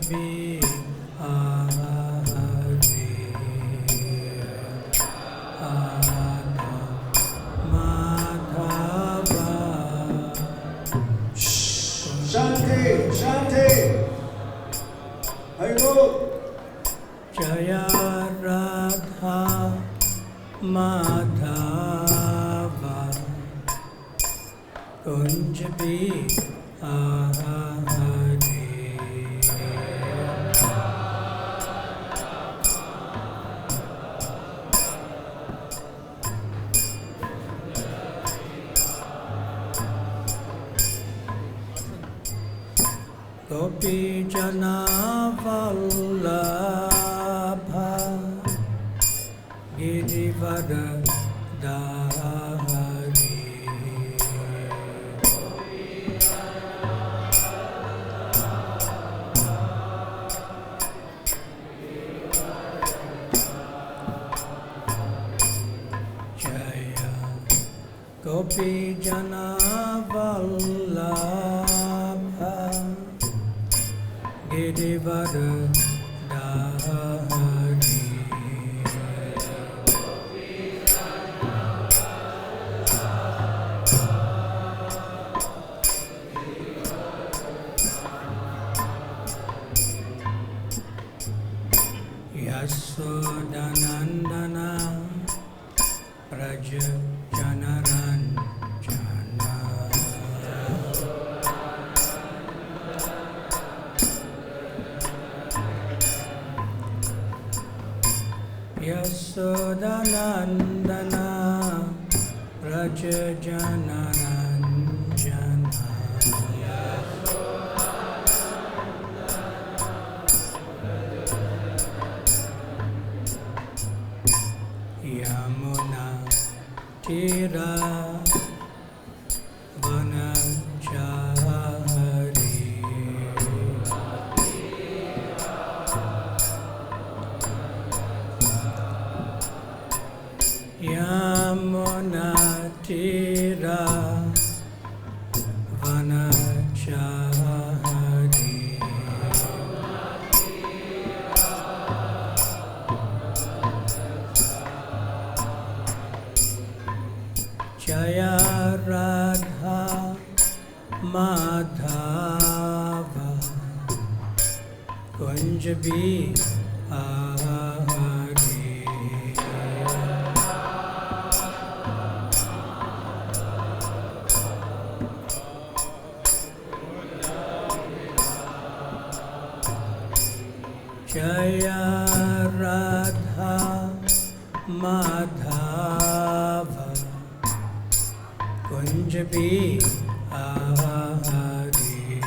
Kunjabi Hari Madhava. Shanti, Shanti. Hello. Jaya Radha Madhava Kunjabi Hari Gopi Jana Vallabha Girivara Dhari Jaya Gopi Jana Vallabha Girivara Dhari Yasodanandana Praja Janaran Jana Yasodanandana Praja Janaran Jana Yamuna Tira Vanachari Yamuna Tira Vanachari Jaya Radha Madhava Kunjabi Hari Jaya Radha Madhava Kunjabi Hari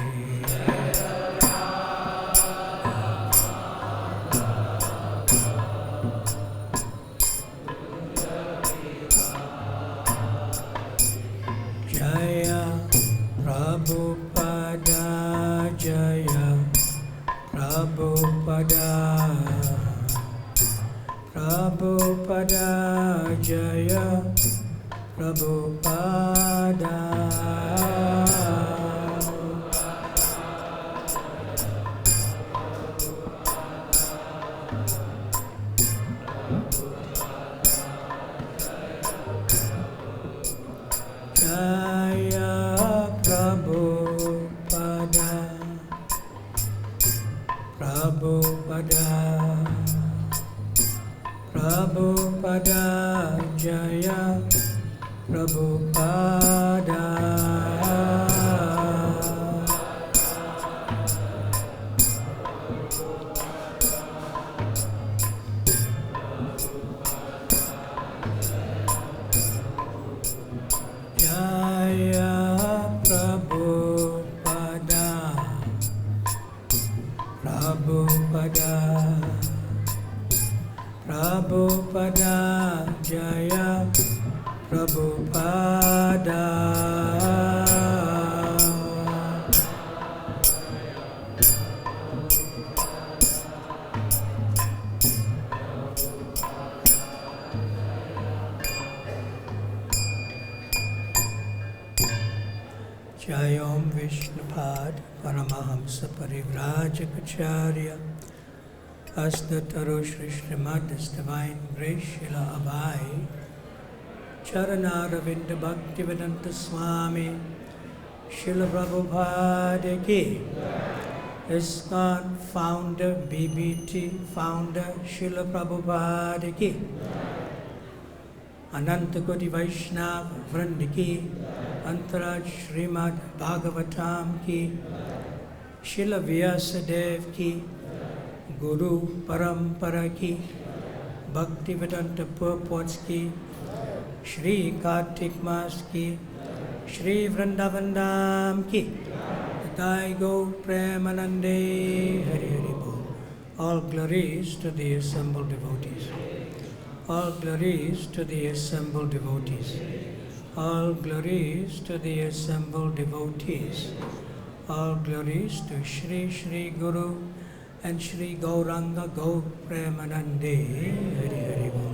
Jaya Prabhupada Jaya Prabhupada Prabhupada Jaya Prabhupada Jaya Prabhupada Prabhupada Prabhupada Jaya Prabhupada Jaya Prabhupada Prabhupada Prabhupada Jaya Prabhupada Jayom Vishnupad Paramahamsa Parivrajacharya Asataro Shri Srimad Divine Grace Śrīla Abhay Charanaravinda Bhaktivedanta Swami Śrīla Prabhupada ki ISKCON founder BBT founder Śrīla Prabhupada ki Ananta Koti Vaishnava Vrinda ki Antaraj Srimad Bhagavatam ki Śrīla Vyasadev ki Guru Parampara ki Bhaktivedanta Purports ki Shri Kartik Mas ki Shri Vrindavan Dham ki Tathai Gaur Premanande Hari Hari Bol. All glories to the assembled devotees. All glories to the assembled devotees. All glories to the assembled devotees. All glories to Shri Shri Guru and Shri Gauranga Gaur Premanande Hari Hari Bol.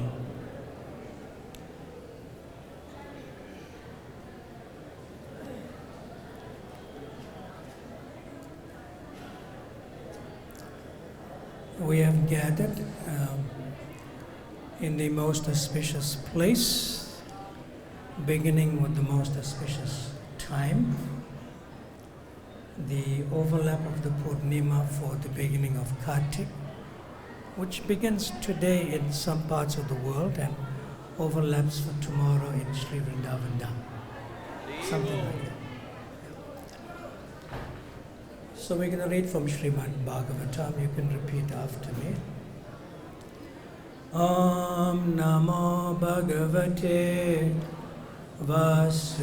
We have gathered in the most auspicious place, beginning with the most auspicious time, the overlap of the Purnima for the beginning of Kartik, which begins today in some parts of the world and overlaps for tomorrow in Sri Vrindavan Dham. Something like that. So we're going to read from Srimad Bhagavatam. You can repeat after me. Om Namo Bhagavate Vasudevaya.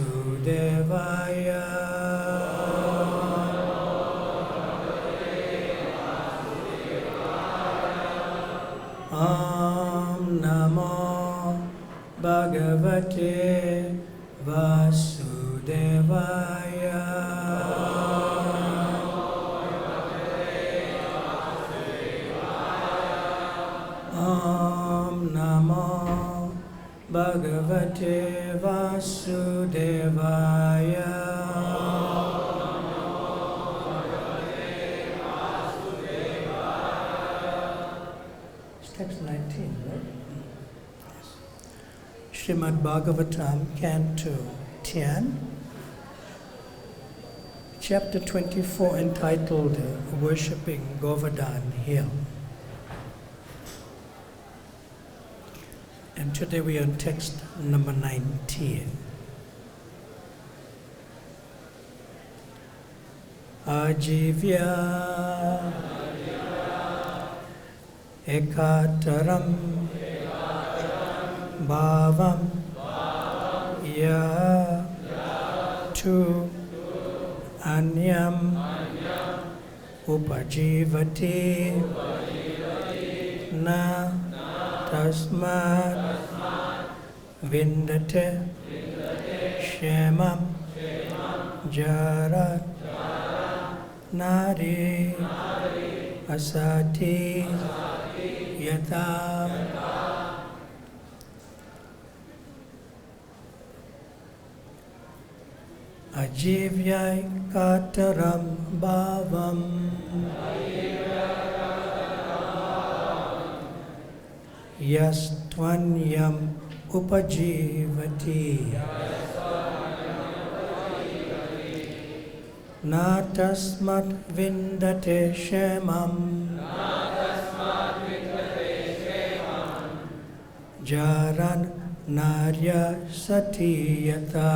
Om Namo Bhagavate Vasudevaya. Om Namo Bhagavate Vasudevaya. It's text 19, right? Yes. Srimad Bhagavatam, Canto 10, Chapter 24, entitled Worshipping Govardhan Hill. And today we are on text number 19. Ājīvya ekataram bhāvam yathā anyam upajīvati tasmād vindate kṣemam jārāt nāry asatī yathā. Ājīvyaikataraṁ bhāvam anyam upajīvati tasmāt vindate kṣemam jārān nāry asatī yathā.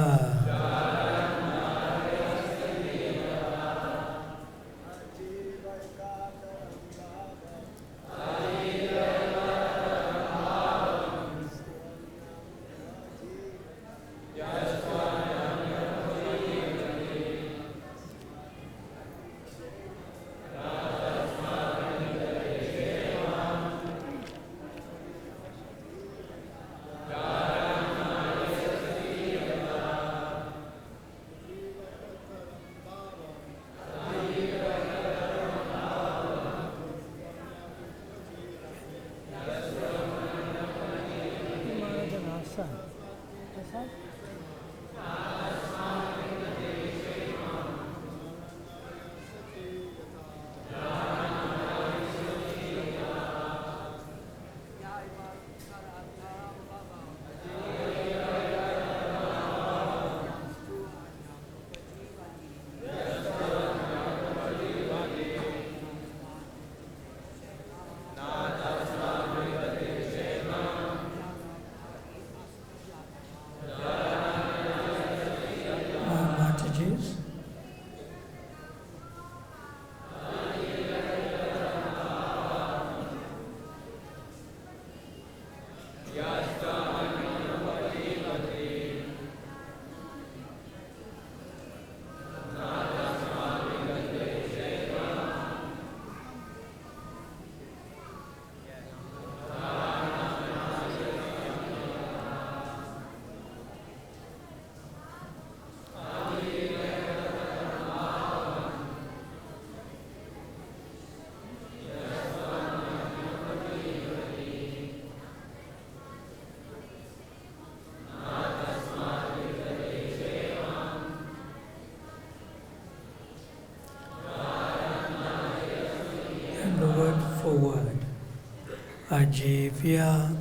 ājīvya,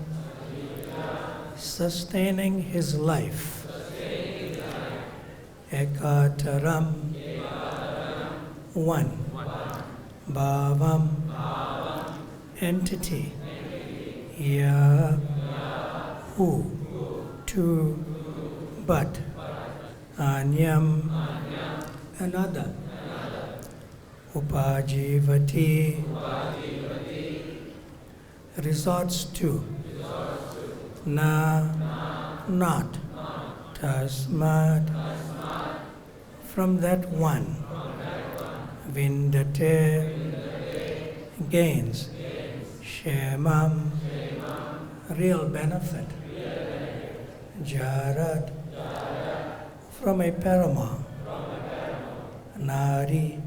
sustaining his life, ekataram, one, bhāvam, entity, ya, who, two, but, anyam, another, upajīvati, resorts to, not, tasmād, from that one, vindate, gains, kṣemam, real benefit, jārāt, from a paramour, nāry,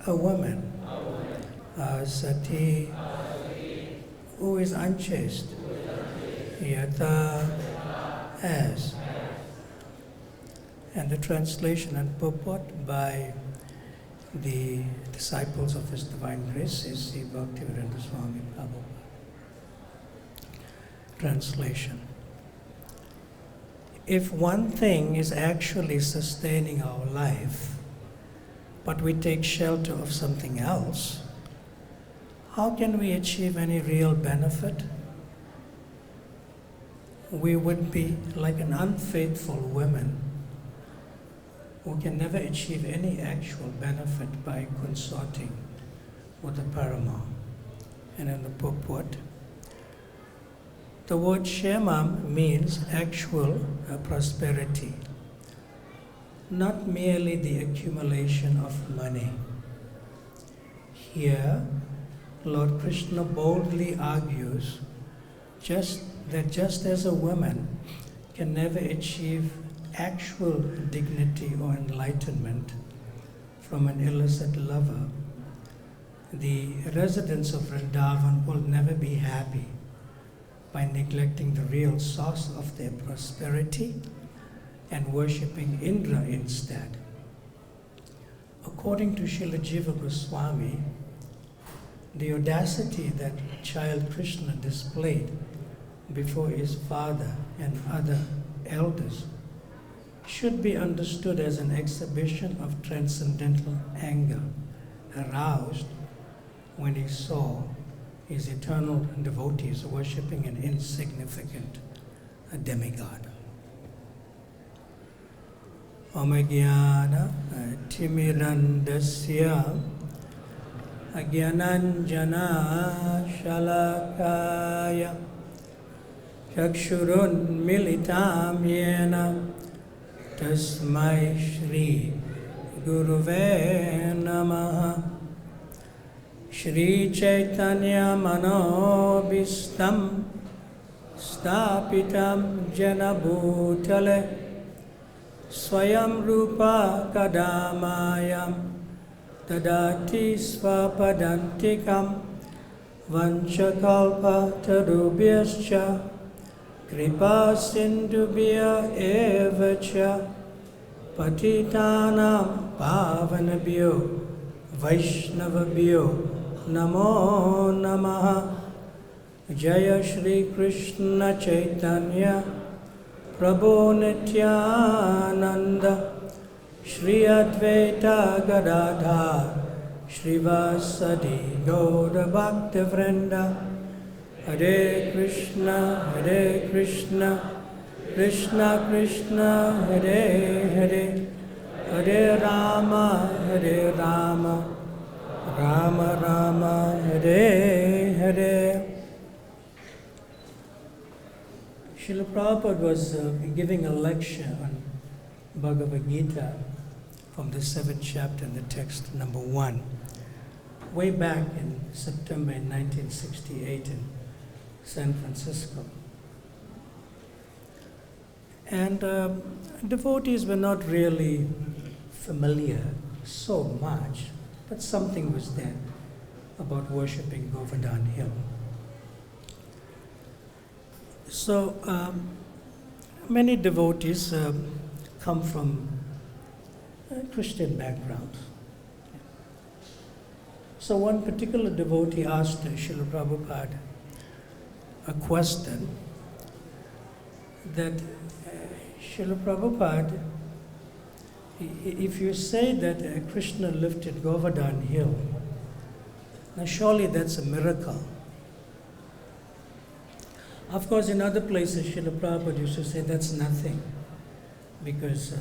a woman, asatī, who is unchaste, yathā, as. And the translation and purport by the disciples of His Divine Grace is the Bhaktivedanta Swami Prabhupada. Translation. If one thing is actually sustaining our life, but we take shelter of something else, how can we achieve any real benefit? We would be like an unfaithful woman who can never achieve any actual benefit by consorting with the paramour. And in the purport, the word kṣemam means actual prosperity, not merely the accumulation of money. Here, Lord Kṛṣṇa boldly argues that just as a woman can never achieve actual dignity or enlightenment from an illicit lover, the residents of Vrindavan will never be happy by neglecting the real source of their prosperity and worshipping Indra instead. According to Śrīla Jīva Gosvāmī, the audacity that child Kṛṣṇa displayed before his father and other elders should be understood as an exhibition of transcendental anger aroused when he saw his eternal devotees worshipping an insignificant demigod. Omajnana timirandasya ajnananjana shalakaya chakshurun militam yena tasmai Shri Guruve Namaha Shri Chaitanya Manobhistam Stapitam Jena Bhutale Swayam Rupa Kadamayam Tadati Svapadantikam Vanchakalpa Tarubhyascha Kripa Sindhubhya Evacha Patitanam Pavanabhyo Vaishnavabhyo Namo Namaha Jaya Shri Krishna Chaitanya Prabhu Nityananda Shri Advaita Gadadhar Shrivasadi Gaura Bhakta Vrinda Hare Krishna, Krishna Krishna, Hare Hare, Hare Rama, Rama Rama, Hare Hare. Srila Prabhupada was giving a lecture on Bhagavata from the 7th chapter in the text number 1, way back in September 1968 in San Francisco. And devotees were not really familiar so much, but something was there about worshipping Govardhan Hill. So many devotees come from Christian backgrounds. So one particular devotee asked Śrīla Prabhupada a question that, Śrīla Prabhupada, if you say that Krishna lifted Govardhan hill, now surely that's a miracle. Of course, in other places, Śrīla Prabhupada used to say that's nothing, because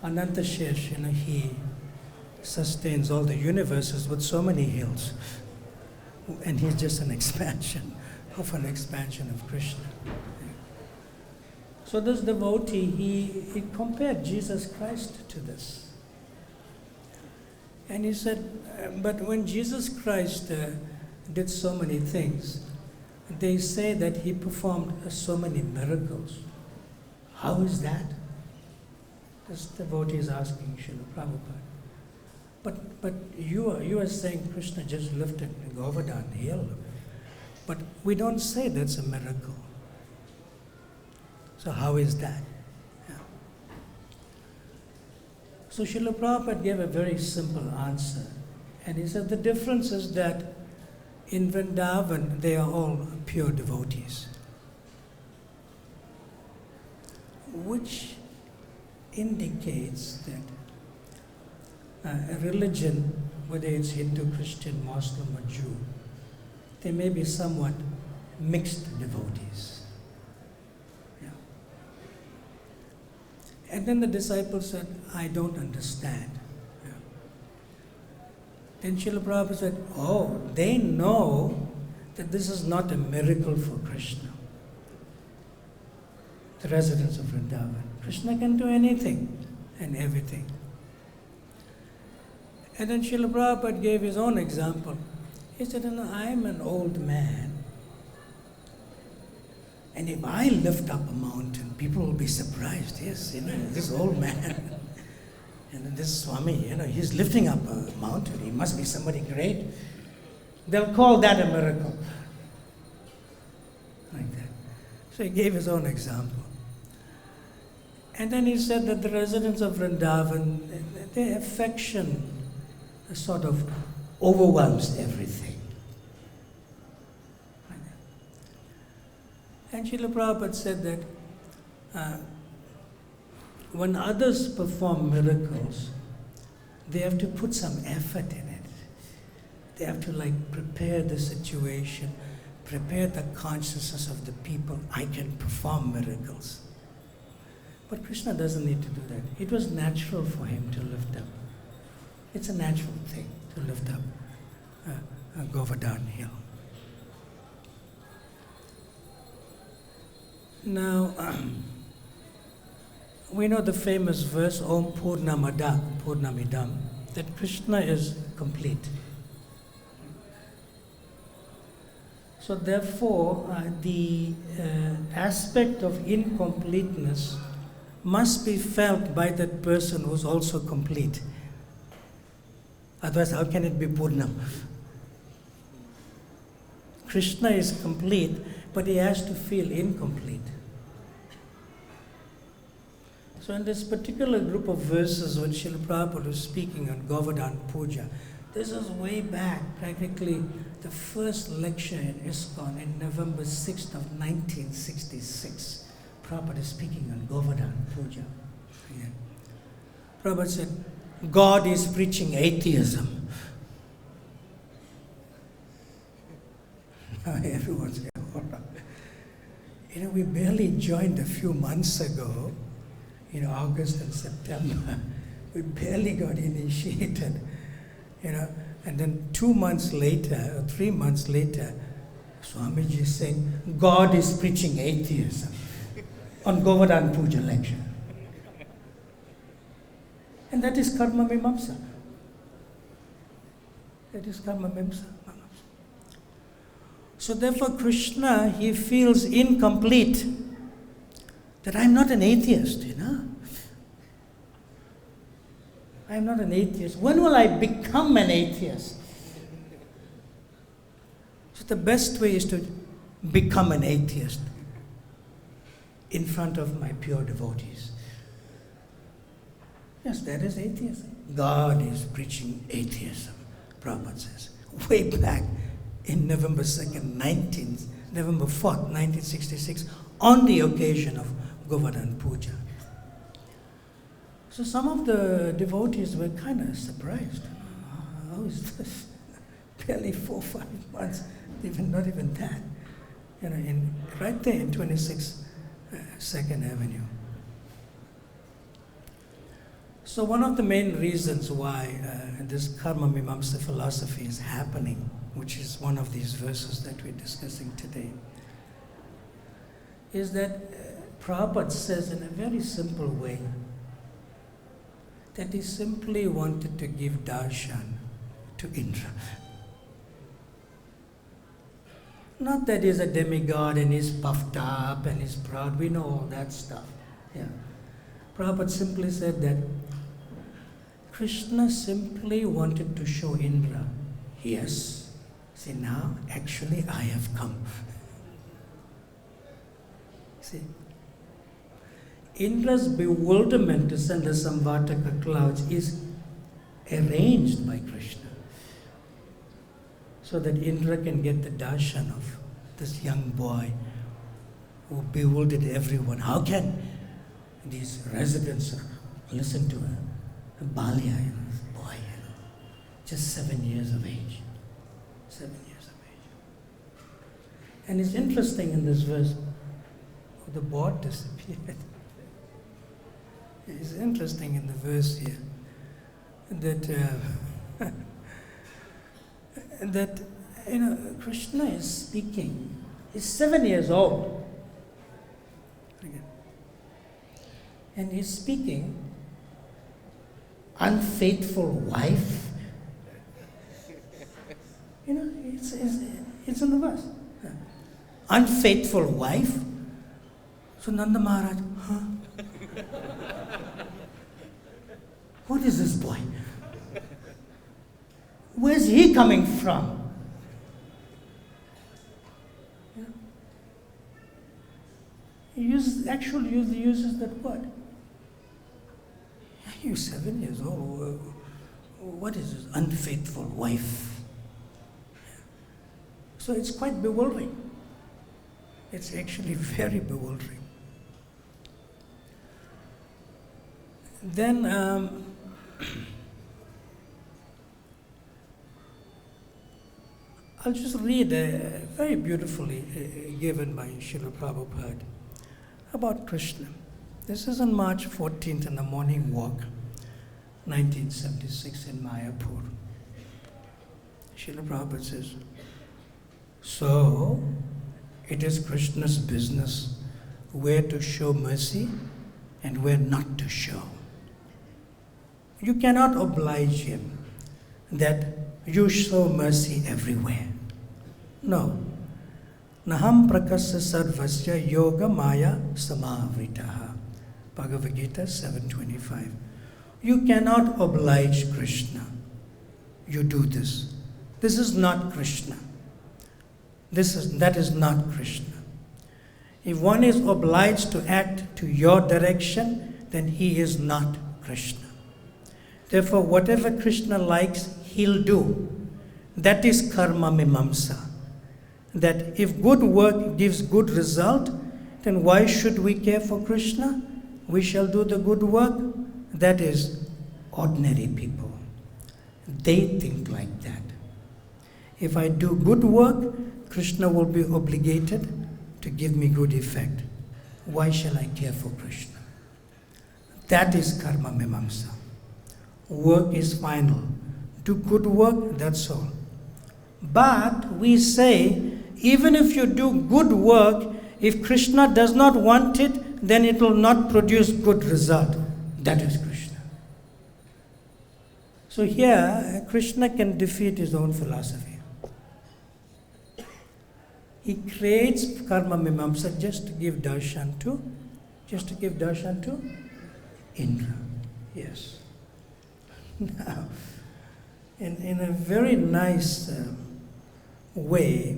Anantashesh, he sustains all the universes with so many hills, and he's just an expansion of Krishna. So this devotee, he compared Jesus Christ to this. And he said, but when Jesus Christ did so many things, they say that he performed so many miracles. How is that? This devotee is asking Śrīla Prabhupada. But you are saying Krishna just lifted Govardhan hill. But we don't say that's a miracle. So how is that? Yeah. So Śrīla Prabhupada gave a very simple answer. And he said the difference is that in Vrindavan, they are all pure devotees, which indicates that a religion, whether it's Hindu, Christian, Muslim, or Jew, they may be somewhat mixed devotees. Yeah. And then the disciple said, I don't understand. Yeah. Then Śrīla Prabhupada said, oh, they know that this is not a miracle for Krishna, the residents of Vrindavan. Krishna can do anything and everything. And then Śrīla Prabhupada gave his own example. He said, I'm an old man. And if I lift up a mountain, people will be surprised. Yes, this old man. And this Swami, he's lifting up a mountain. He must be somebody great. They'll call that a miracle. Like that. So he gave his own example. And then he said that the residents of Vrindavan, their affection sort of overwhelms everything. And Śrīla Prabhupada said that when others perform miracles, they have to put some effort in it. They have to prepare the situation, prepare the consciousness of the people. I can perform miracles. But Krishna doesn't need to do that. It was natural for him to lift up. It's a natural thing to lift up Govardhan hill. Now, we know the famous verse, Om Purnamada Purnamidam, that Krishna is complete. So therefore, the aspect of incompleteness must be felt by that person who's also complete. Otherwise, how can it be Purnam? Krishna is complete, but he has to feel incomplete. So in this particular group of verses when Śrīla Prabhupada was speaking on Govardhan Puja, this is way back, practically the first lecture in ISKCON in November 6th of 1966. Prabhupada is speaking on Govardhan Puja. Yeah. Prabhupada said, God is preaching atheism. Everyone said, oh. We barely joined a few months ago, August and September. We barely got initiated, and then 2 months later, or 3 months later, Swamiji is saying, God is preaching atheism on Govardhan Puja lecture. And that is karma mimamsa. That is karma mimamsa. So therefore Krishna, he feels incomplete. That I'm not an atheist, I'm not an atheist. When will I become an atheist? So the best way is to become an atheist in front of my pure devotees. Yes, that is atheism. God is preaching atheism, Prabhupada says. Way back in November 4th, 1966, on the occasion of Govardhan Puja. So some of the devotees were kind of surprised. How is this? Barely 4 or 5 months, not even that. Right there in 26 2nd Avenue. So one of the main reasons why this karma mimamsa philosophy is happening, which is one of these verses that we're discussing today, is that Prabhupada says in a very simple way that he simply wanted to give darshan to Indra. Not that he's a demigod and he's puffed up and he's proud, we know all that stuff. Yeah. Prabhupada simply said that Krishna simply wanted to show Indra, yes, see now actually I have come. See, Indra's bewilderment to send the Samvartaka clouds is arranged by Krishna so that Indra can get the darshan of this young boy who bewildered everyone. How can these residents listen to a Balya, boy, just 7 years of age. 7 years of age. And it's interesting in this verse, the board disappeared. It's interesting in the verse here that that Krishna is speaking. He's 7 years old, and he's speaking. Unfaithful wife. It's in the verse. Unfaithful wife. So Nanda Maharaj, what is this boy? Where's he coming from? He uses that word. You're 7 years old. What is this unfaithful wife? So it's quite bewildering. It's actually very bewildering. Then I'll just read very beautifully given by Śrīla Prabhupada about Krishna. This is on March 14th in the morning walk, 1976 in Mayapur. Śrīla Prabhupada says, so it is Krishna's business where to show mercy and where not to show. You cannot oblige him that you show mercy everywhere. No. Naham prakasya sarvasya yoga maya samavritaha. Bhagavad Gita 7:25. You cannot oblige Krishna. You do this. This is not Krishna. That is not Krishna. If one is obliged to act to your direction, then he is not Krishna. Therefore, whatever Krishna likes, he'll do. That is karma mimamsa. That if good work gives good result, then why should we care for Krishna? We shall do the good work. That is ordinary people. They think like that. If I do good work, Krishna will be obligated to give me good effect. Why shall I care for Krishna? That is karma mimamsa. Work is final. Do good work, that's all. But we say, even if you do good work, if Krishna does not want it, then it will not produce good result. That is Krishna. So here, Krishna can defeat his own philosophy. He creates karma mimamsa just to give darshan to Indra. Yes. Now, in a very nice way,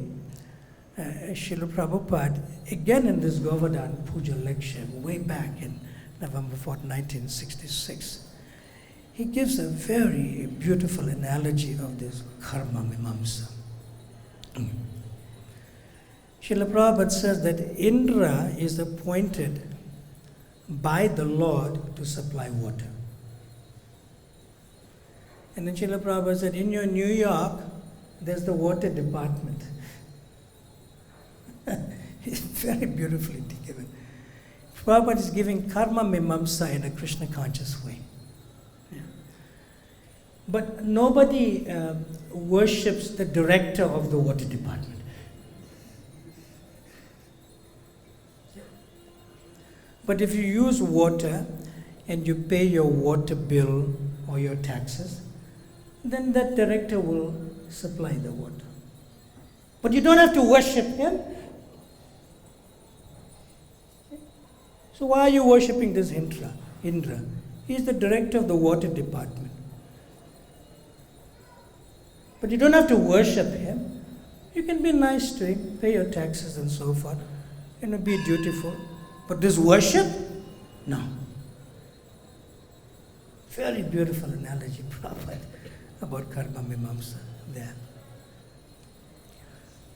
Śrīla Prabhupada, again in this Govardhan Puja lecture, way back in November 4th, 1966, he gives a very beautiful analogy of this karma mimamsa. Śrīla Prabhupada says that Indra is appointed by the Lord to supply water. And then Śrīla Prabhupada said, in your New York, there's the water department. It's very beautifully given. Prabhupada is giving karma mimamsa in a Krishna conscious way. Yeah. But nobody worships the director of the water department. But if you use water and you pay your water bill or your taxes, then that director will supply the water. But you don't have to worship him. So why are you worshipping this Indra? He is the director of the water department. But you don't have to worship him. You can be nice to him, pay your taxes and so forth, be dutiful. But this worship? No. Very beautiful analogy, Prabhupada, about karma mimamsa there.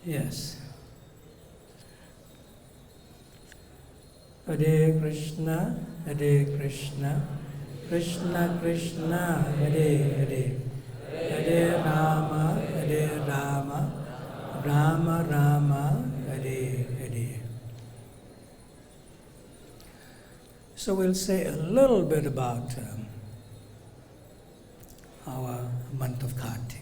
Yes. Hare Krishna, Krishna Krishna, Hare Hare, Hare Rama, Rama Rama, Hare Hare. So we'll say a little bit about our month of Kartik.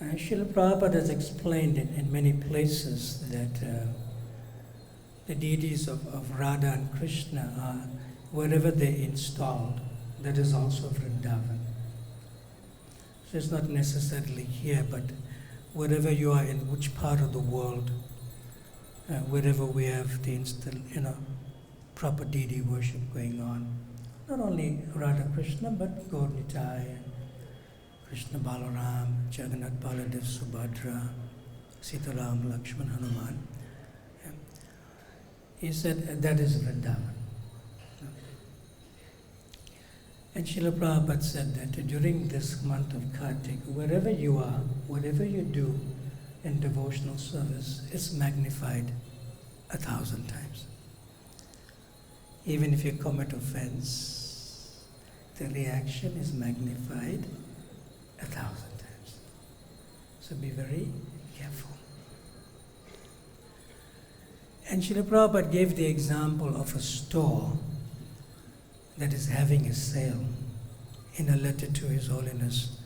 Śrīla Prabhupada has explained in many places that the deities of Radha and Krishna are wherever they're installed, that is also Vrindavan. So it's not necessarily here, but wherever you are, in which part of the world, wherever we have the proper deity worship going on, not only Radha Krishna, but Gaur Nitai, Krishna Balaram, Jagannath Baladev Subhadra, Sitaram, Lakshman, Hanuman. He said that is Vrindavan. And Śrīla Prabhupada said that during this month of Kartik, wherever you are, whatever you do in devotional service, is magnified 1,000 times. Even if you commit offense, the reaction is magnified 1,000 times. So be very careful. And Śrīla Prabhupada gave the example of a store that is having a sale in a letter to His Holiness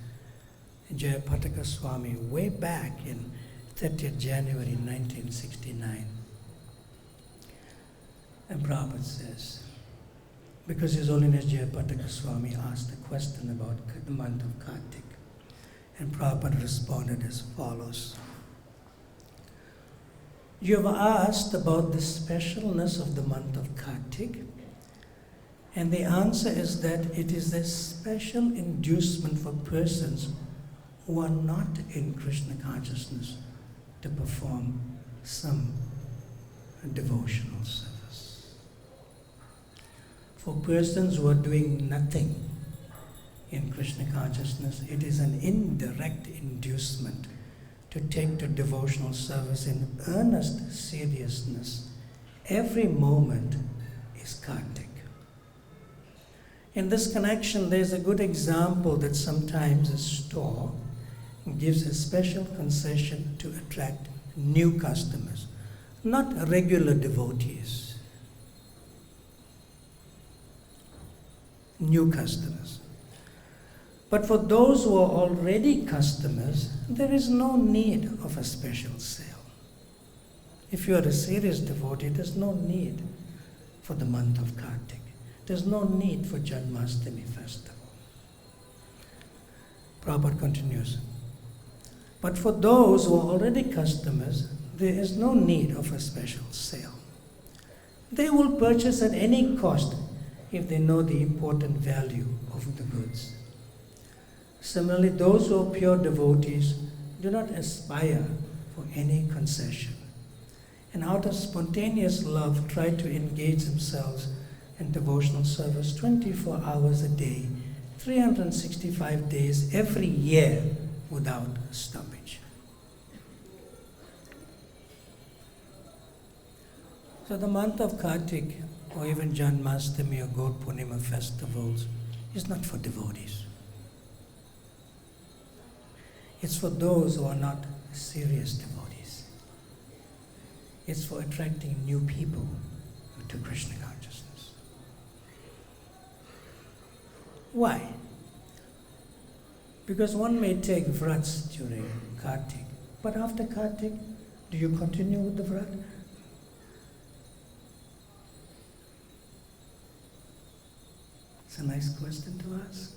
Jayapataka Swami way back in 30th January 1969. And Prabhupada says, because His Holiness Jayapataka Swami asked a question about the month of Kartik, and Prabhupada responded as follows. You have asked about the specialness of the month of Kartik, and the answer is that it is a special inducement for persons who are not in Krishna consciousness to perform some devotional service. For persons who are doing nothing in Krishna consciousness, it is an indirect inducement to take to devotional service in earnest seriousness. Every moment is Kartik. In this connection, there is a good example that sometimes a store gives a special concession to attract new customers, not regular devotees. New customers. But for those who are already customers, there is no need of a special sale. If you are a serious devotee, there's no need for the month of Kartik. There's no need for Janmashtami festival. Prabhupada continues. But for those who are already customers, there is no need of a special sale. They will purchase at any cost if they know the important value of the goods. Similarly, those who are pure devotees do not aspire for any concession. and out of spontaneous love try to engage themselves in devotional service 24 hours a day, 365 days every year without stoppage. So the month of Kartik, or even Janmashtami or Gaur Purnima festivals, is not for devotees. It's for those who are not serious devotees. It's for attracting new people to Krishna consciousness. Why? Because one may take vrats during Kartik, but after Kartik, do you continue with the vrat? It's a nice question to ask.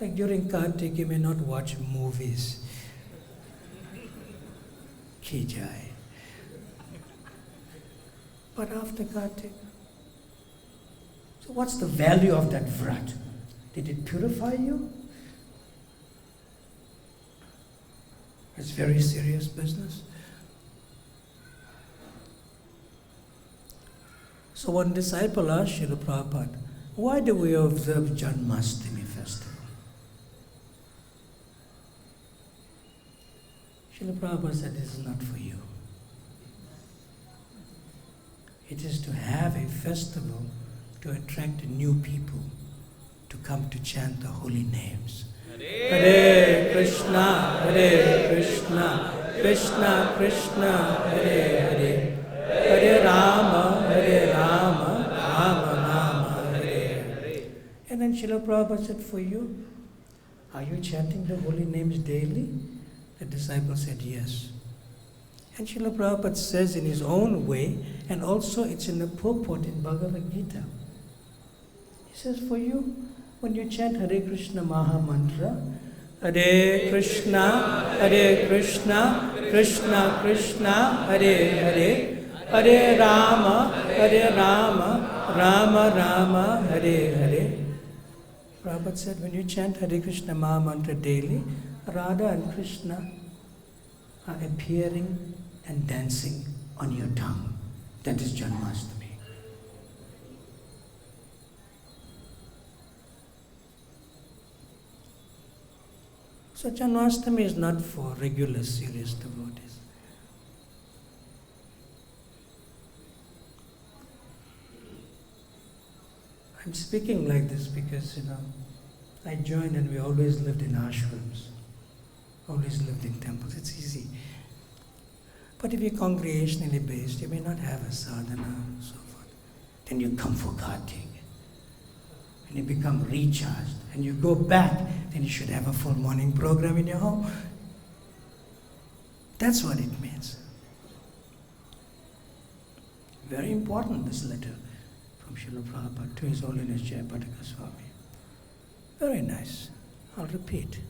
Like during Kartik, you may not watch movies. Ki jai. But after Kartik, so what's the value of that vrat? Did it purify you? It's very serious business. So one disciple asked Śrīla Prabhupada, why do we observe Janmashtami festival? Śrīla Prabhupada said, this is not for you. It is to have a festival to attract new people to come to chant the holy names. Hare Krishna, Hare Krishna, Krishna Krishna, Hare Hare, Hare Rama, Hare Rama, Rama Rama, Hare Hare. And then Śrīla Prabhupada said, for you, are you chanting the holy names daily? The disciple said, yes. And Śrīla Prabhupada says in his own way, and also it's in the Purport in Bhagavata. He says, for you, when you chant Hare Krishna Maha Mantra, Hare Krishna, Hare Krishna, Krishna Krishna, Hare Hare, Hare Rama, Rama Rama, Hare Hare. Prabhupada said, when you chant Hare Krishna Maha Mantra daily, Radha and Krishna are appearing and dancing on your tongue. That is Janmashtami. So Janmashtami is not for regular serious devotees. I'm speaking like this because, I joined and we always lived in ashrams, always lived in temples. It's easy. But if you're congregationally based, you may not have a sadhana and so forth. Then you come for Kartik. And you become recharged. And you go back, then you should have a full morning program in your home. That's what it means. Very important, this letter from Śrīla Prabhupada to His Holiness Jayapata Gosvāmī. Very nice. I'll repeat.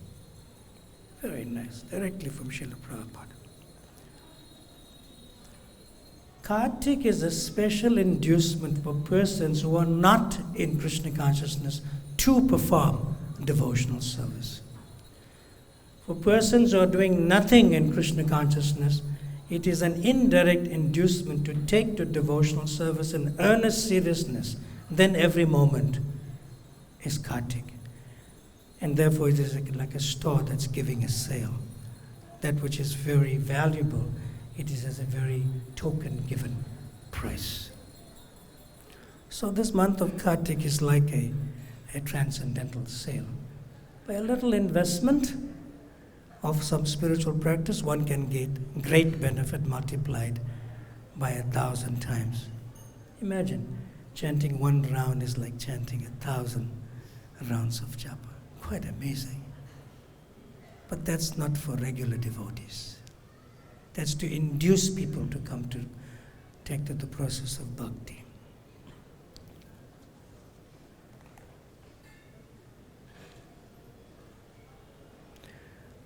Very nice. Directly from Śrīla Prabhupada. Kartik is a special inducement for persons who are not in Krishna consciousness to perform devotional service. For persons who are doing nothing in Krishna consciousness, it is an indirect inducement to take to devotional service in earnest seriousness. Then every moment is Kartik. And therefore it is like a store that's giving a sale. That which is very valuable, it is as a very token given price. So this month of Kartik is like a transcendental sale. By a little investment of some spiritual practice, one can get great benefit multiplied by 1,000 times. Imagine, chanting one round is like chanting 1,000 rounds of japa. Quite amazing. But that's not for regular devotees. That's to induce people to come to take to the process of bhakti.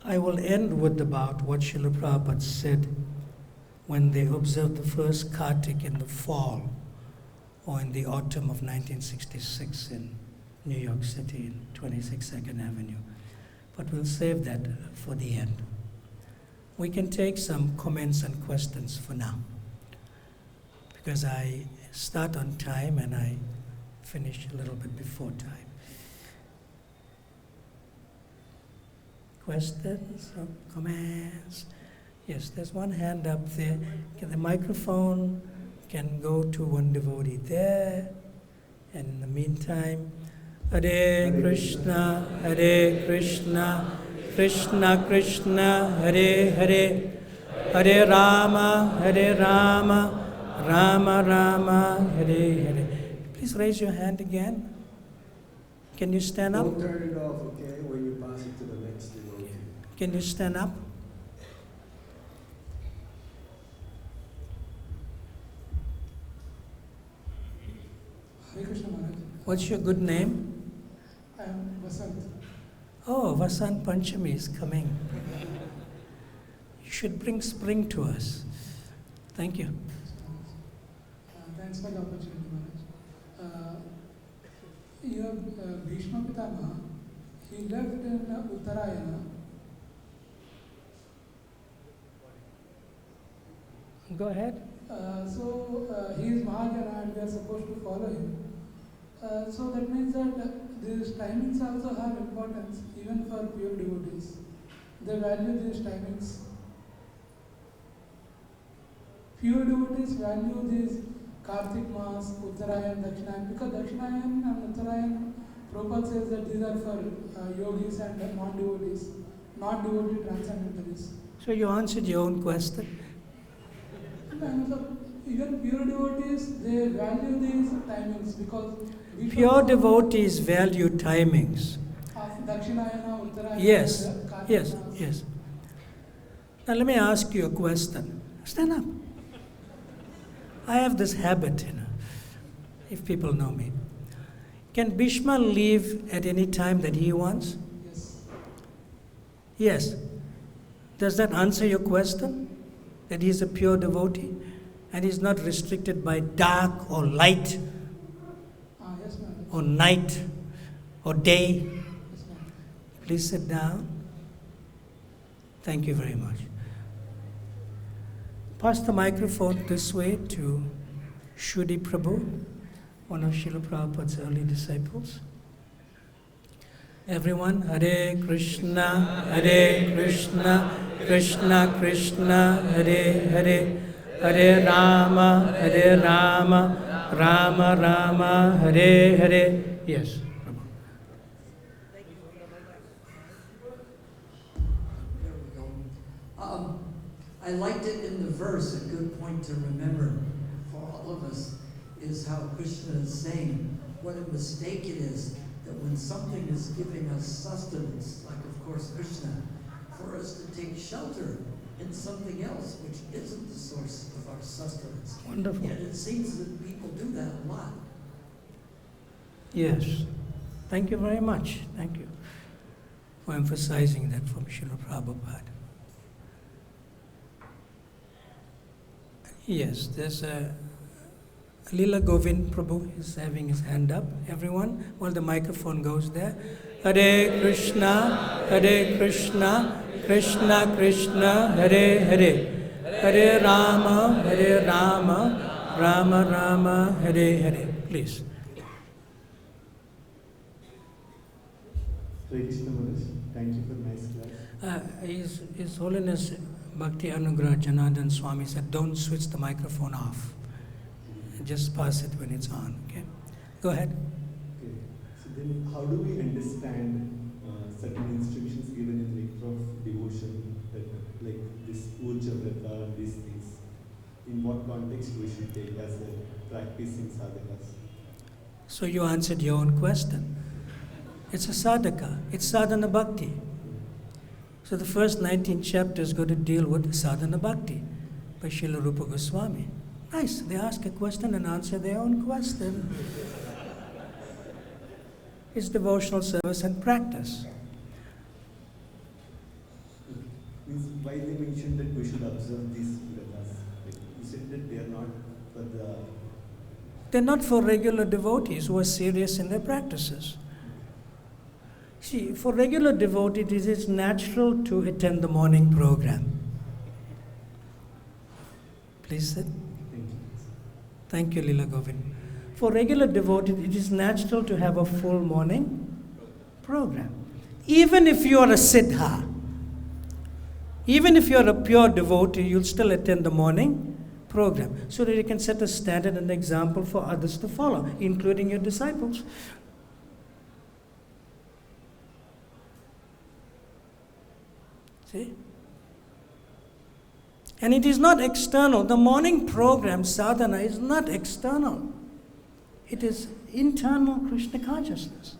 I will end with about what Śrīla Prabhupada said when they observed the first Kartik in the fall or in the autumn of 1966 in New York City in 26 Second Avenue. But we'll save that for the end. We can take some comments and questions for now, because I start on time and I finish a little bit before time. Questions or comments? Yes, there's one hand up there. Okay, the microphone can go to one devotee there. And in the meantime, Hare Krishna, Krishna Krishna, Hare Hare, Hare Rama, Rama Rama, Hare Hare. Please raise your hand again. Can you stand up? Don't turn it off, okay, when you pass it to the next devotee. Can you stand up? Hare Krishna Maharaj. What's your good name? I am Vasant. Oh, Vasant Panchami is coming. You should bring spring to us. Thank you. Thanks for the opportunity, Maharaj. Your Bhishma Pitama, he left in Uttarayana. Go ahead. He is Mahajana and we are supposed to follow him. So that means that these timings also have importance even for pure devotees. They value these timings. Pure devotees value these Kartik Mas, Uttarayan, Dakshinayan, because Dakshinayan and Uttarayan, Prabhupada says that these are for yogis and non-devotees, not devotee transcendentalists. So you answered your own question. Even pure devotees, they value these timings because Pure devotees value timings. Dakshinayana, Uttarayana, Yes, Kartik yes, Mas. yes. Now let me ask you a question. Stand up. I have this habit, if people know me. Can Bhishma leave at any time that he wants? Yes. Yes. Does that answer your question? That he is a pure devotee and he is not restricted by dark or light Yes, ma'am. or night or day? Yes, ma'am. Please sit down. Thank you very much. Pass the microphone this way to Shudi Prabhu, one of Śrīla Prabhupada's early disciples. Everyone, Hare Krishna, Krishna Krishna, Hare Hare, Hare Rama, Rama Rama, Hare Hare. Yes. I liked it in the verse. A good point to remember for all of us is how Krishna is saying what a mistake it is that when something is giving us sustenance, like of course Krishna, for us to take shelter in something else which isn't the source of our sustenance. Wonderful. Yet it seems that people do that a lot. Yes. Thank you very much. Thank you for emphasizing that from Śrīla Prabhupada. Yes, there's a Lila Govind Prabhu is having his hand up. Everyone, while the microphone goes there. Hare Krishna, Krishna Krishna, Hare Hare. Hare Rama, Rama Rama, Hare Hare. Please. Hare Krishna Maharaj, thank you for nice class. His Holiness Bhakti Anugrah Janardhan Swami said, don't switch the microphone off. Just pass it when it's on, okay? Go ahead. Okay. So then how do we understand certain instructions given in the of devotion, that like this ājīvyaikataraṁ and these things? In what context we should take as a practicing sadhakas? So you answered your own question. It's a sadhaka. It's sadhana bhakti. So the first 19 chapters go to deal with sadhana bhakti by Śrīla Rupa Gosvāmī. Nice. They ask a question and answer their own question. It's devotional service and practice. Means why they mentioned that we should observe these vratas? Like you said that they are not for the... They're not for regular devotees who are serious in their practices. See, for regular devotees, it is natural to attend the morning program. Please sit. Thank you. Thank you, Lila Govind. For regular devotees, it is natural to have a full morning program. Even if you are a siddha, even if you are a pure devotee, you'll still attend the morning program so that you can set a standard and example for others to follow, including your disciples. See? And it is not external. The morning program, sadhana, is not external. It is internal Krishna consciousness.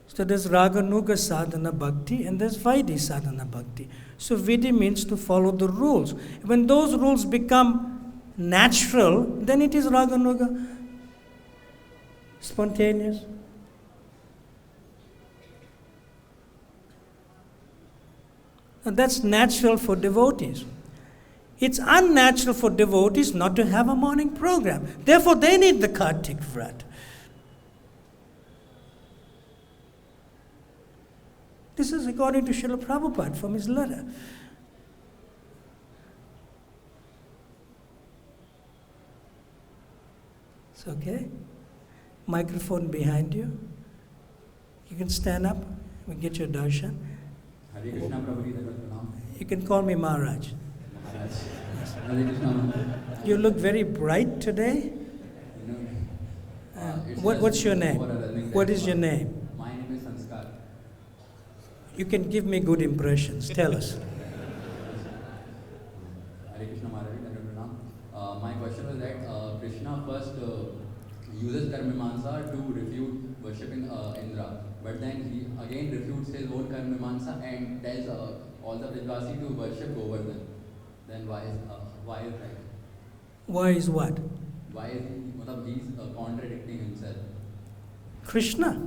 So there's Raganuga sadhana bhakti and there's Vaidhi sadhana bhakti. So Vidhi means to follow the rules. When those rules become natural, then it is Raganuga, spontaneous. And that's natural for devotees. It's unnatural for devotees not to have a morning program. Therefore, they need the Kartik Vrat. This is according to Srila Prabhupada from his letter. It's okay. Microphone behind you. You can stand up and get your darshan. Hare Krishna Prabhu, Pranam. You can call me Maharaj. Hare Krishna. You look very bright today. What's your name? What is your name? My name is Sanskar. You can give me good impressions. Tell us. Hare Krishna Maharaj, Pranam. My question was that Krishna first uses karmimansa to refute worshipping Indra, but then he again refutes his own karmimansa and tells all the Brajvasi to worship Govardhan. Then why is that? Why is what? Why is he's contradicting himself? Krishna.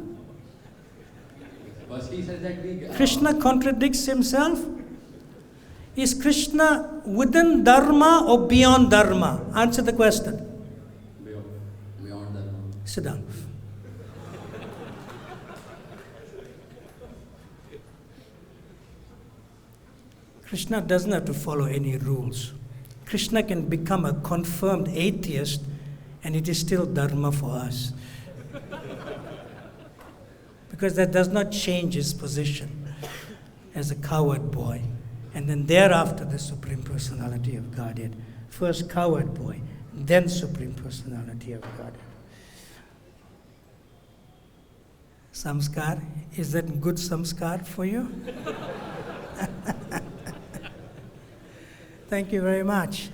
First he says that Krishna contradicts himself? Is Krishna within Dharma or beyond Dharma? Answer the question. Beyond Dharma. Sit down. Krishna doesn't have to follow any rules. Krishna can become a confirmed atheist and it is still Dharma for us. Because that does not change his position as a coward boy. And then thereafter the Supreme Personality of Godhead. First coward boy, then Supreme Personality of Godhead. Samskar, is that good samskar for you? Thank you very much.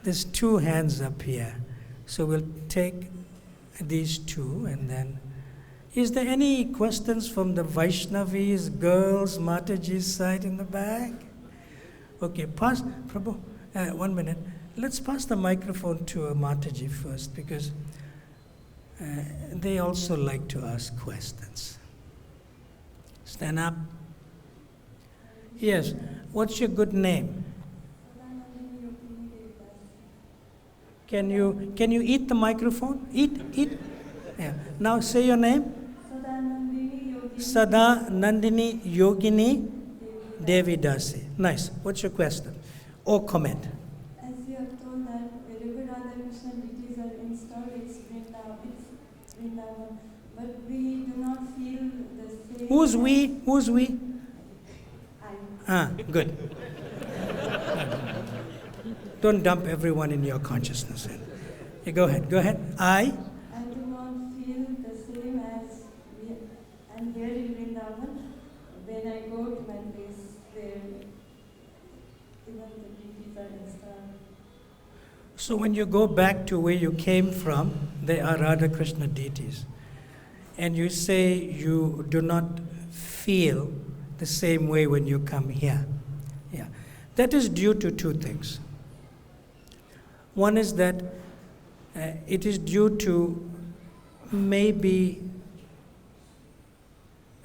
There's two hands up here. So we'll take these two and then... Is there any questions from the Vaishnavis, girls, Mataji's side in the back? Okay, pass, Prabhu, 1 minute. Let's pass the microphone to Mataji first because they also like to ask questions. Stand up. Yes, what's your good name? Can you eat the microphone? Eat. Yeah. Now say your name. Sada Nandini Yogini Devi Dasi. Nice. What's your question or comment? As you have told that wherever Radha Krishna deities are installed, it's Vrindavan. But we do not feel the same. Who's we? I. Good. Don't dump everyone in your consciousness. Yeah, go ahead. I do not feel the same as I'm here in Vrindavan. When I go to my place where even the deities are installed. So when you go back to where you came from, they are Radha Krishna deities. And you say you do not feel the same way when you come here. Yeah. That is due to two things. One is that it is due to maybe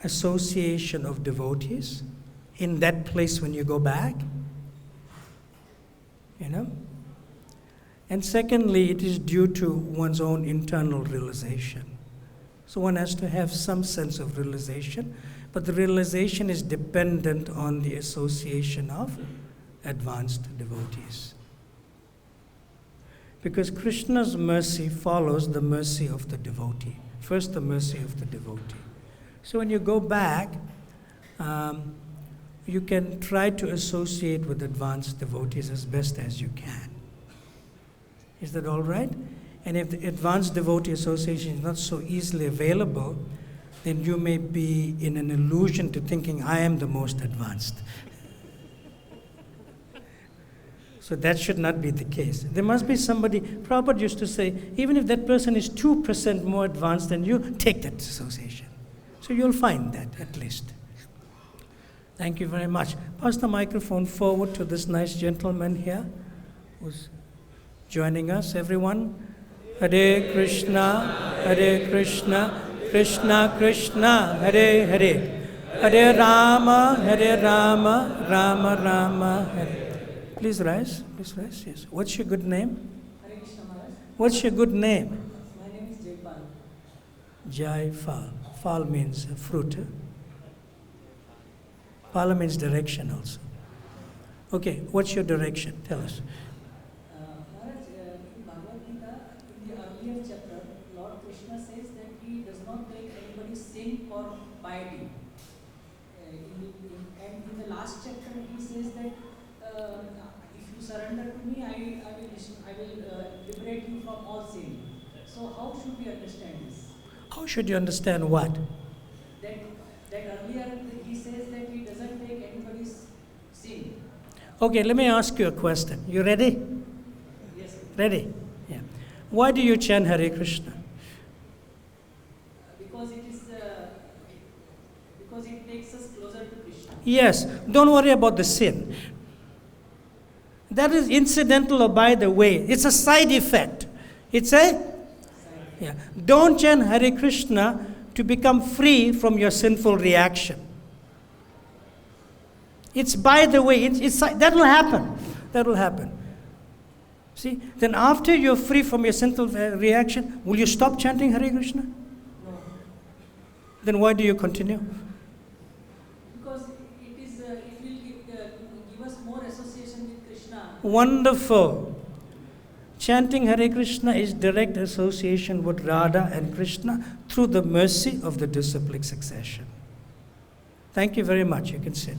association of devotees in that place when you go back, And secondly, it is due to one's own internal realization. So one has to have some sense of realization, but the realization is dependent on the association of advanced devotees. Because Krishna's mercy follows the mercy of the devotee. First, the mercy of the devotee. So when you go back, you can try to associate with advanced devotees as best as you can. Is that all right? And if the advanced devotee association is not so easily available, then you may be in an illusion to thinking, I am the most advanced. So that should not be the case. There must be somebody, Prabhupada used to say, even if that person is 2% more advanced than you, take that association. So you'll find that at least. Thank you very much. Pass the microphone forward to this nice gentleman here who's joining us. Everyone. Hare Krishna, Krishna Krishna, Hare Hare. Hare Rama, Rama Rama, Hare. Please rise, yes. What's your good name? Hare Krishna Maharaj. What's your good name? My name is Jaipal. Jaipal. Fal means fruit. Pala means direction also. Okay, what's your direction? Tell us. Maharaj, in Bhagavad Gita, in the earlier chapter, Lord Kṛṣṇa says that he does not take anybody's sin for piety. And in the last chapter, he says that if you surrender to me, I will liberate you from all sin. So how should we understand this? How should you understand what? That earlier he says that he doesn't take anybody's sin. Okay, let me ask you a question. You ready? Yes, sir. Ready? Yeah. Why do you chant Hare Krishna? Because it takes us closer to Krishna. Yes, don't worry about the sin. That is incidental or by the way. It's a side effect. Yeah. Don't chant Hare Krishna to become free from your sinful reaction. It's by the way. That will happen. That will happen. See, then after you're free from your sinful reaction, will you stop chanting Hare Krishna? No. Then why do you continue? Because it will give us more association with Krishna. Wonderful. Chanting Hare Krishna is direct association with Radha and Krishna through the mercy of the disciplic succession. Thank you very much. You can sit.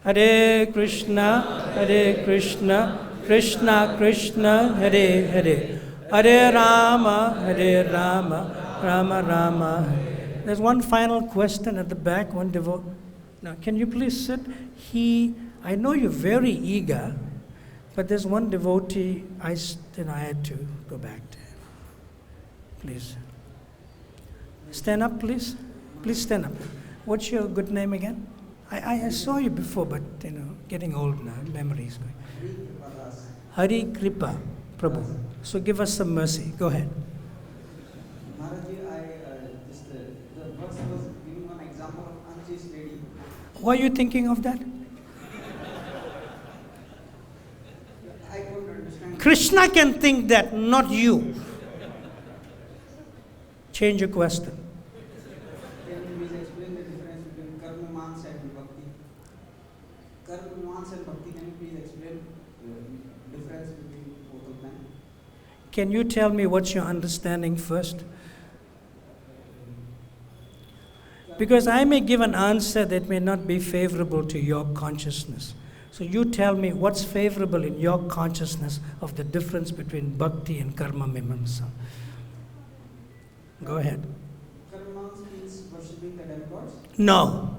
Hare Krishna, Krishna Krishna, Hare Hare. Hare Rama, Rama Rama. There's one final question at the back. One devotee. Now, can you please sit? I know you're very eager. But there's one devotee, I had to go back to him. Please. Stand up, please. Please stand up. What's your good name again? I saw you before, but getting old now, memory is going. Hari Kripa, Prabhu. So give us some mercy. Go ahead. Maharaji, the verse was giving one example of unchaste lady. Why are you thinking of that? I don't understand. Krishna can think that, not you. Change your question. Can you please explain the difference between karma and bhakti? Karma and bhakti, can you please explain the difference between both of them? Can you tell me what's your understanding first? Because I may give an answer that may not be favorable to your consciousness. So you tell me what's favorable in your consciousness of the difference between bhakti and karma mimamsa. Go ahead. Karma means worshipping the demigods? No.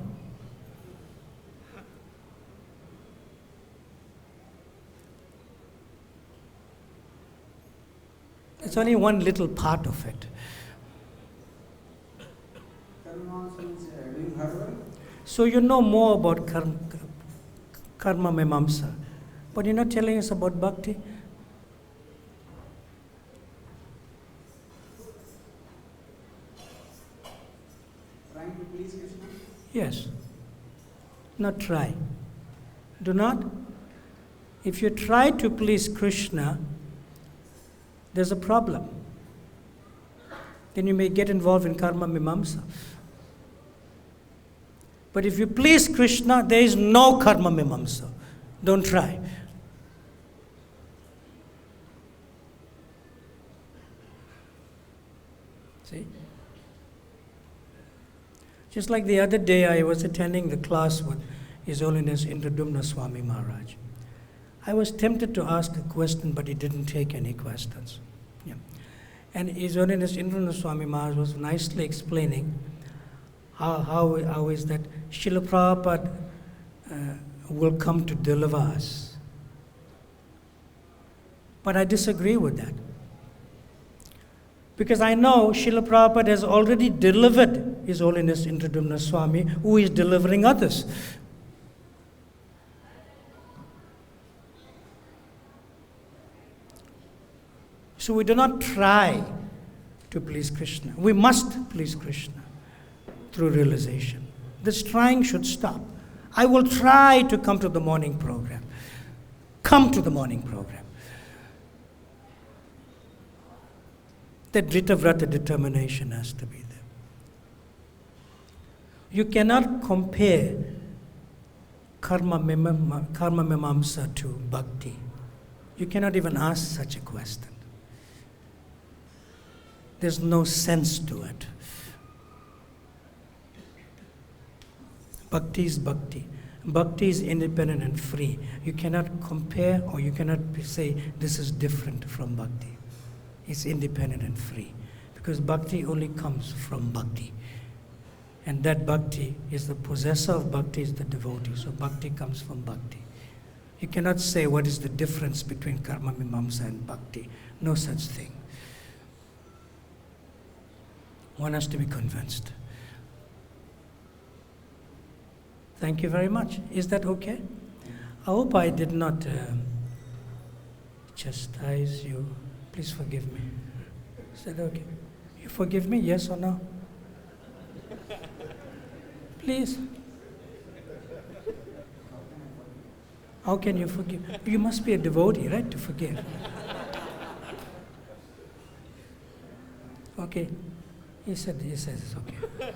It's only one little part of it. Karma means doing hard work? So you know more about karma mimamsa, but you're not telling us about bhakti? Trying to please Krishna? Yes. Not try. Do not. If you try to please Krishna, there's a problem. Then you may get involved in karma mimamsa. But if you please Krishna, there is no karma mimamsa. Don't try. Just like the other day, I was attending the class with His Holiness Indradumna Swami Maharaj. I was tempted to ask a question, but he didn't take any questions. Yeah. And His Holiness Indradumna Swami Maharaj was nicely explaining how is that Śrīla Prabhupada will come to deliver us. But I disagree with that. Because I know Śrīla Prabhupada has already delivered His Holiness Indradumna Swami, who is delivering others. So we do not try to please Krishna. We must please Krishna through realization. This trying should stop. I will try to come to the morning program. Come to the morning program. That Dhritāvrata determination has to be there. You cannot compare karma mimamsa to bhakti. You cannot even ask such a question. There's no sense to it. Bhakti is bhakti. Bhakti is independent and free. You cannot compare or you cannot say this is different from bhakti. It's independent and free. Because bhakti only comes from bhakti. And that bhakti is the possessor of bhakti is the devotee. So bhakti comes from bhakti. You cannot say what is the difference between karma mimamsa and bhakti. No such thing. One has to be convinced. Thank you very much. Is that okay? I hope I did not chastise you. Please forgive me. Is that okay? You forgive me, yes or no? Please. How can you forgive? You must be a devotee, right, to forgive. Okay. He says it's okay.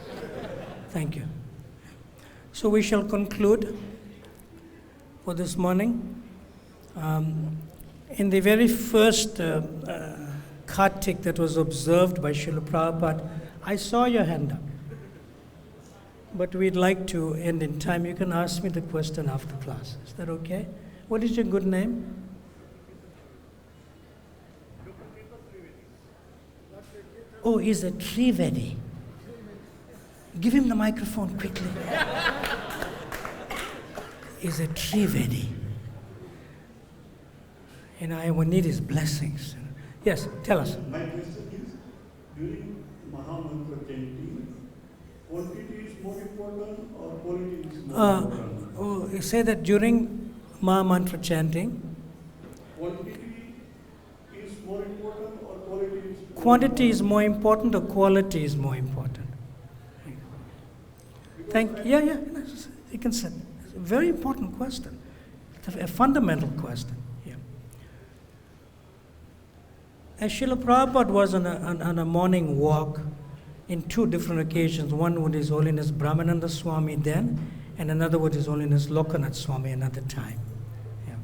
Thank you. So we shall conclude for this morning. In the very first Kartik that was observed by Śrīla Prabhupada, I saw your hand up. But we'd like to end in time. You can ask me the question after class. Is that okay? What is your good name? Oh, he's a Trivedi. Give him the microphone quickly. He's a Trivedi. And I will need his blessings. Yes, tell us. My question is, during Mahamantra chanting, quantity is more important or quality is more important? You say that during Mahamantra chanting, quantity is more important or quality is more quantity is more important or quality is more important? Yeah, you can say. It's a very important question. It's a fundamental question. Yeah. As Śrīla Prabhupada was on a morning walk in two different occasions, one with His Holiness Brahmananda Swami then, and another with His Holiness Lokanath Swami another time. Yeah.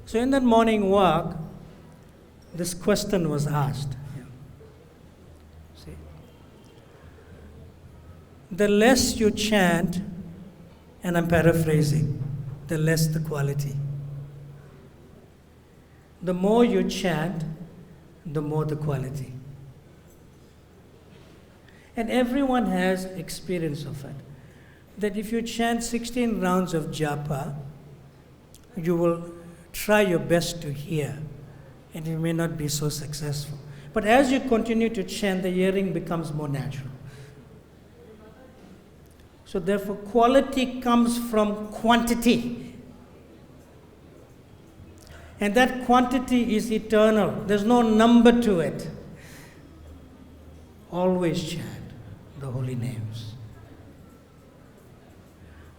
So in that morning walk, this question was asked. Yeah. See, the less you chant, and I'm paraphrasing, the less the quality. The more you chant, the more the quality. And everyone has experience of it. That if you chant 16 rounds of japa, you will try your best to hear, and you may not be so successful. But as you continue to chant, the hearing becomes more natural. So therefore, quality comes from quantity. And that quantity is eternal. There's no number to it. Always chant the holy names.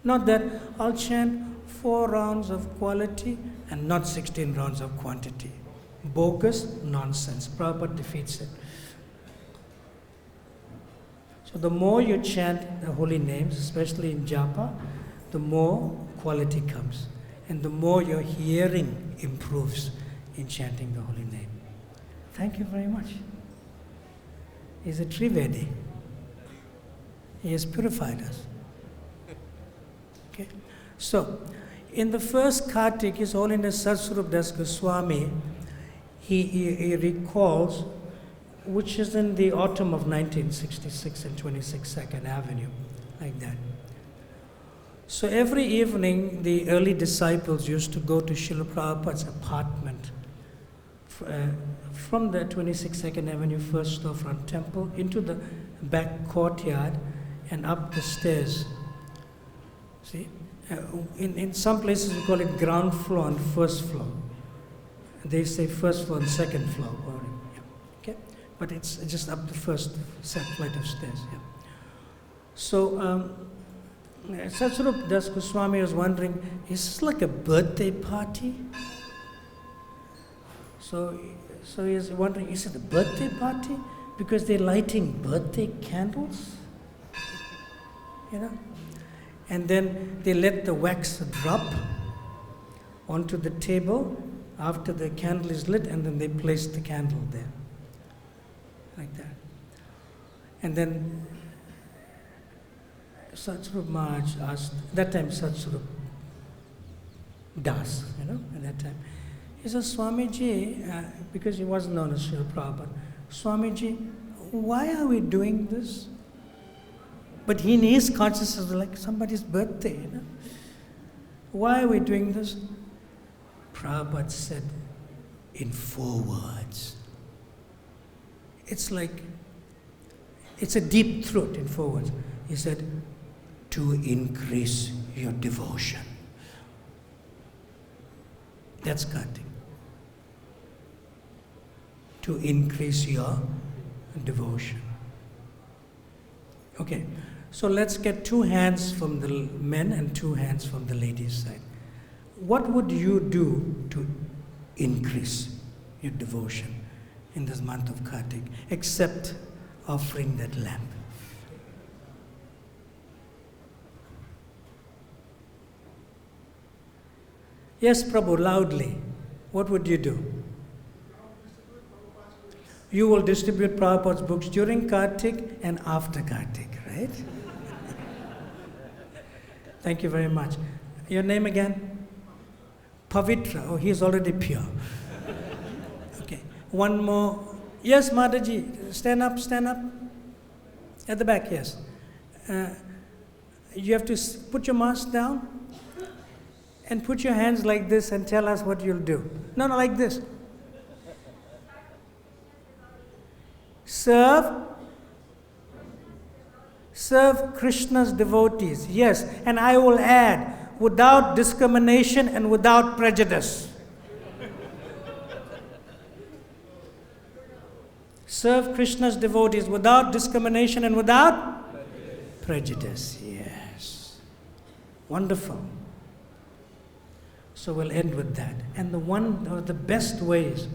Not that I'll chant 4 rounds of quality and not 16 rounds of quantity. Bogus nonsense. Prabhupada defeats it. So the more you chant the holy names, especially in japa, the more quality comes. And the more your hearing improves in chanting the holy name. Thank you very much. He's a Trivedi. He has purified us. Okay? So, in the first Kartik, His Holiness Satsvarup Das Goswami, he recalls, which is in the autumn of 1966 in 26 2nd Avenue, like that. So every evening, the early disciples used to go to Srila Prabhupada's apartment from the 26 2nd Avenue first storefront temple into the back courtyard and up the stairs. See? In some places we call it ground floor and first floor. They say first floor and second floor. Okay? But it's just up the first flight of stairs. Yeah. So, Satsvarup Das Goswami was wondering, is this like a birthday party? So he's wondering, is it a birthday party? Because they're lighting birthday candles? You know? And then they let the wax drop onto the table after the candle is lit, and then they place the candle there. Like that. And then Satsvarup Maharaj asked, that time Satsvarup Das, at that time. He said, Swamiji, because he wasn't known as Srila Prabhupada, Swamiji, why are we doing this? But in his consciousness was like somebody's birthday, Why are we doing this? Prabhupada said in 4 words. It's a deep truth in 4 words. He said, to increase your devotion. That's Kartik. To increase your devotion. Okay, so let's get 2 hands from the men and 2 hands from the ladies' side. What would you do to increase your devotion in this month of Kartik, except offering that lamp? Yes, Prabhu, loudly. What would you do? You will distribute Prabhupada's books during Kartik and after Kartik, right? Thank you very much. Your name again? Pavitra. Oh, he is already pure. Okay. One more. Yes, Mataji. Stand up, stand up. At the back, yes. You have to put your mask down and put your hands like this and tell us what you'll do. No, like this. Serve Krishna's devotees. Yes, and I will add, without discrimination and without prejudice. Serve Krishna's devotees without discrimination and without prejudice. Yes. Wonderful. So we'll end with that. And one of the best ways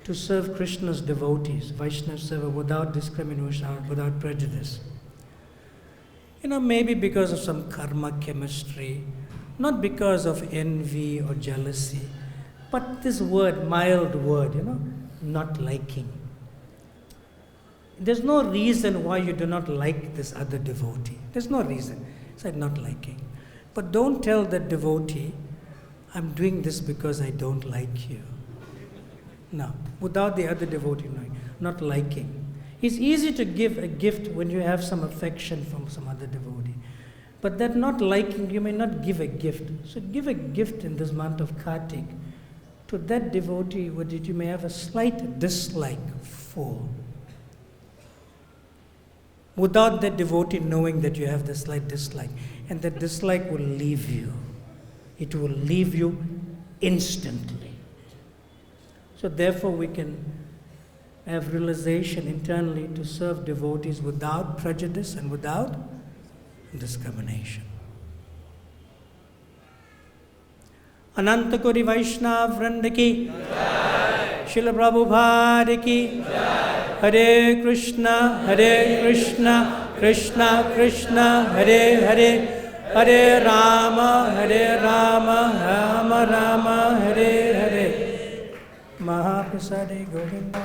to serve Krishna's devotees, Vaishnava Seva, without discrimination, without prejudice. Maybe because of some karma chemistry, not because of envy or jealousy, but this word, mild word, not liking. There's no reason why you do not like this other devotee. There's no reason. It's like not liking. But don't tell that devotee, I'm doing this because I don't like you. No, without the other devotee knowing, not liking. It's easy to give a gift when you have some affection from some other devotee. But that not liking, you may not give a gift. So give a gift in this month of Kartik to that devotee that you may have a slight dislike for. Without that devotee knowing that you have the slight dislike. And that dislike will leave you. It will leave you instantly. So therefore we can have realization internally to serve devotees without prejudice and without discrimination. Ananta Kori Vaishnav Vrinda ki Jai. Śrīla Prabhupada ki Jai. Hare Krishna, Krishna Krishna, Hare Hare, Hare Rama, Rama Rama, Hare Hare. Mahaprasade Govinda.